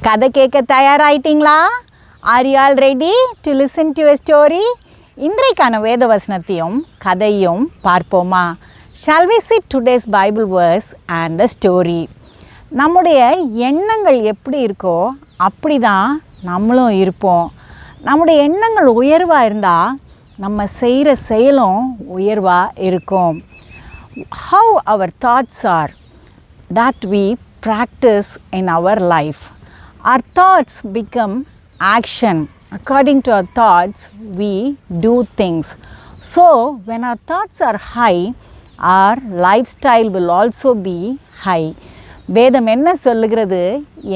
கதை கேட்க தயாராயிட்டீங்களா? Are you all ready to listen to a story? இன்றைக்கான வேத வசனத்தையும் கதையும் பார்ப்போமா? Shall we see today's Bible verse and the story? நம்முடைய எண்ணங்கள் எப்படி இருக்கோ அப்படி தான் நம்மளும் இருப்போம். நம்முடைய எண்ணங்கள் உயர்வாக இருந்தால் நம்ம செய்கிற செயலும் உயர்வாக இருக்கும். How our thoughts are, that we practice in our life. Our thoughts become action. According to our thoughts, we do things. So, when our thoughts are high, our lifestyle will also be high. வேதம் என்ன சொல்லுகிறது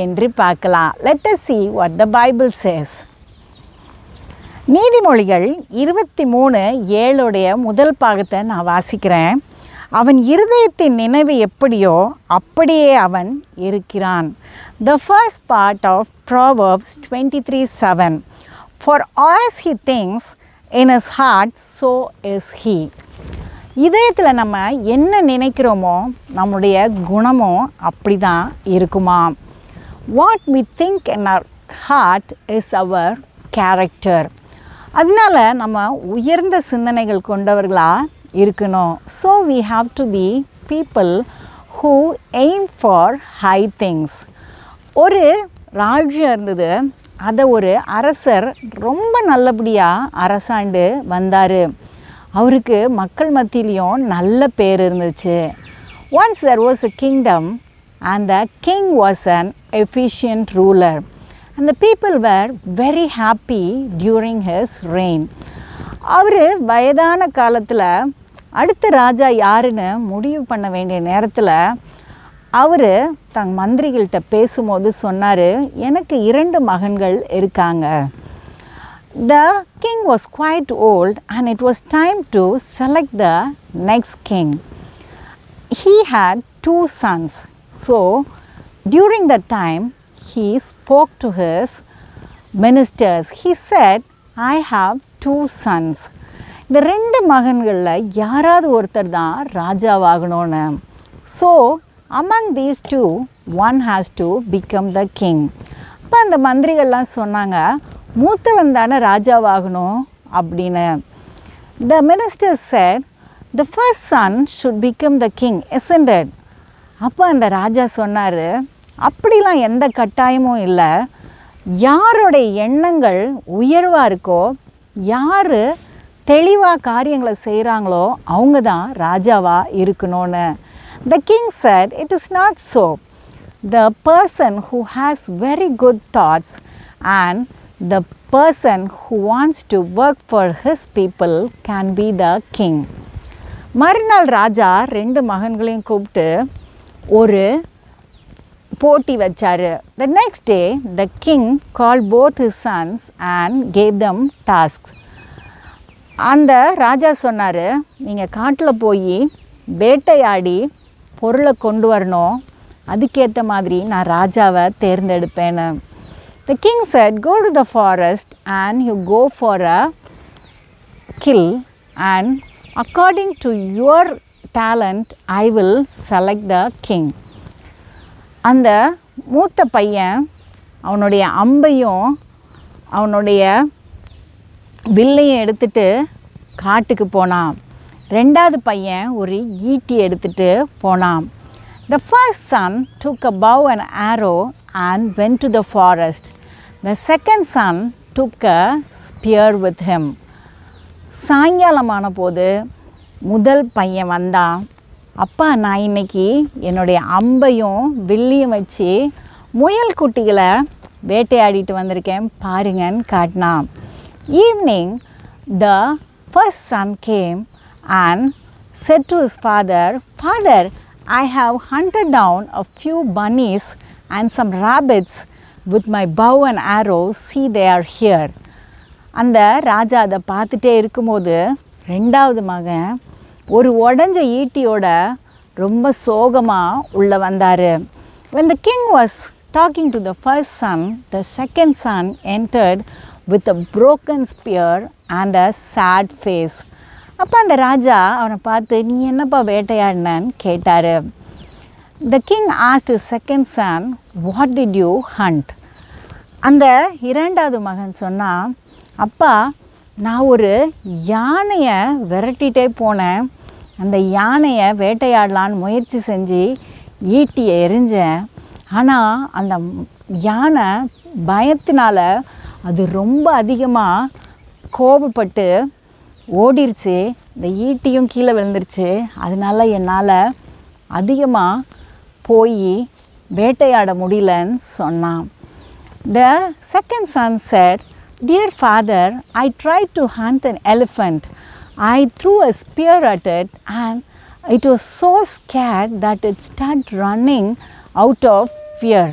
என்று பார்க்கலாம். Let us see what the Bible says. நீதிமொழிகள் 23:7 முதல் பாகத்தை நான் வாசிக்கிறேன். அவன் இருதயத்தின் நினைவு எப்படியோ அப்படியே அவன் இருக்கிறான். The first part of Proverbs 23:7. For as he thinks in his heart, so is he. இதயத்தில் நம்ம என்ன நினைக்கிறோமோ நம்முடைய குணமும் அப்படி தான் இருக்குமா. What we think in our heart is our character. அதனால நம்ம உயர்ந்த சிந்தனைகள் கொண்டவர்களாக இருக்கணும். So we have to be people who aim for high things. ஒரு ராஜ்யம் இருந்தது. அதை ஒரு அரசர் ரொம்ப நல்லபடியாக அரசாண்டு வந்தார். அவருக்கு மக்கள் மத்தியிலையும் நல்ல பேர் இருந்துச்சு. Once there was a kingdom and the king was an efficient ruler. And the people were very happy during his reign. அவர் வயதான காலத்தில் அடுத்த ராஜா யாருன்னு முடிவு பண்ண வேண்டிய நேரத்தில் அவர் தன் மந்திரிகள்கிட்ட பேசும்போது சொன்னார், எனக்கு 2 மகன்கள் இருக்காங்க. The king was quite old and it was time to select the next king. He had 2 sons. So during that time he spoke to his ministers. He said, I have 2 sons. இந்த 2 மகன்களில் யாராவது ஒருத்தர் தான் ராஜாவாகணும்னு. So among these 2, one has to become the king. அப்போ அந்த மந்திரிகள்லாம் சொன்னாங்க, மூத்தவன் தானே ராஜாவாகணும் அப்படின்னு. The minister said, the first son should become the king, isn't it? அப்போ அந்த ராஜா சொன்னார், அப்படிலாம் எந்த கட்டாயமும் இல்லை. யாருடைய எண்ணங்கள் உயர்வாக இருக்கோ, யார் தெளிவாக காரியங்களை செய்கிறாங்களோ அவங்க தான் ராஜாவாக இருக்கணும்னு. The king said, it is not so. The person who has very good thoughts and the person who wants to work for his people can be the king. மறுநாள் ராஜா 2 மகன்களையும் கூப்பிட்டு ஒரு போட்டி வச்சார். The next day the king called both his sons and gave them tasks. அந்த ராஜா சொன்னார், நீங்கள் காட்டில் போய் வேட்டையாடி பொருளை கொண்டு வரணும், அதுக்கேற்ற மாதிரி நான் ராஜாவை தேர்ந்தெடுப்பேன்னு. The king said, go to the forest and you go for a kill and according to your talent I will select the king. அந்த மூத்த பையன் அவனுடைய அம்பையும் அவனுடைய வில்லையும் எடுத்துட்டு காட்டுக்கு போனான். 2வது பையன் ஒரு ஈட்டி எடுத்துட்டு போனான். The first son took a bow and arrow and went to the forest. The second son took a spear with him. சாயங்காலமான போது முதல் பையன் வந்தான். அப்பா, நான் இன்னைக்கு என்னுடைய அம்பையும் வில்லையும் வச்சு முயல் குட்டிகளை வேட்டையாடிட்டு வந்திருக்கேன் பாருங்கன்னு காட்டினான். Evening, the first son came and said to his father, Father, I have hunted down a few bunnies and some rabbits with my bow and arrows. See, they are here. அந்த ராஜா அதை பார்த்துட்டே இருக்கும்போது 2வது மகன் ஒரு உடஞ்ச ஈட்டியோட ரொம்ப சோகமாக உள்ள வந்தார். When the king was talking to the first son, the second son entered with a broken spear and a sad face. அப்போ அந்த ராஜா அவனை பார்த்து, நீ என்னப்பா வேட்டையாடினன்னு கேட்டார். The king asked his second son, what did you hunt? அந்த இரண்டாவது மகன் சொன்னான், அப்பா நான் ஒரு யானையை விரட்டிகிட்டே போனேன். அந்த யானையை வேட்டையாடலான்னு முயற்சி செஞ்சு ஈட்டியை எறிஞ்சேன். ஆனால் அந்த யானை பயத்தினால் அது ரொம்ப அதிகமாக கோபப்பட்டு ஓடிருச்சு. இந்த ஈட்டியும் கீழே விழுந்துருச்சு. அதனால என்னால் அதிகமாக போய் வேட்டையாட முடியலன்னு சொன்னான். The second son said, Dear father, I tried to hunt an elephant. I threw a spear at it and it was so scared that it started running out of fear.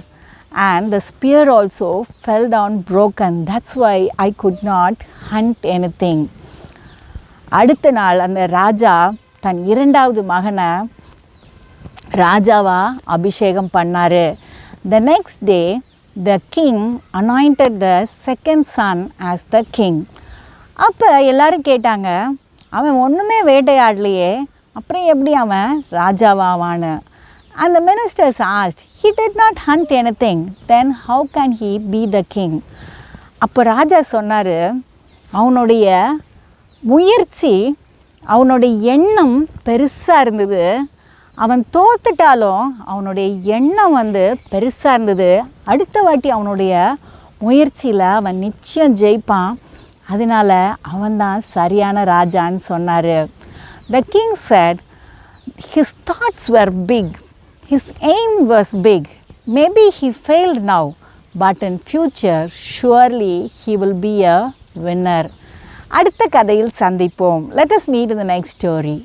And the spear also fell down broken. That's why I could not hunt anything. அடுத்த நாள் அந்த ராஜா தன் இரண்டாவது மகனை ராஜாவா அபிஷேகம் பண்ணார். The next day the king anointed the second son as the king. அப்போ எல்லாரும் கேட்டாங்க, அவன் ஒன்றுமே வேட்டையாடலையே, அப்புறம் எப்படி அவன் ராஜாவாவான்னு. And the ministers asked, he did not hunt anything, then how can he be the king? அப்போ ராஜா சொன்னார், அவனுடைய முயற்சி, அவனுடைய எண்ணம் பெருசாக இருந்தது. அவன் தோத்துட்டாலும் அவனுடைய எண்ணம் பெருசாக இருந்தது. அடுத்த வாட்டி அவனுடைய முயற்சியில் அவன் நிச்சயம் ஜெயிப்பான். அதனால் அவன்தான் சரியான ராஜான்னு சொன்னார். The king said, his thoughts were big, his aim was big. Maybe he failed now, but in future surely he will be a winner. அடுத்த கதையில் சந்திப்போம். Let us meet in the next story.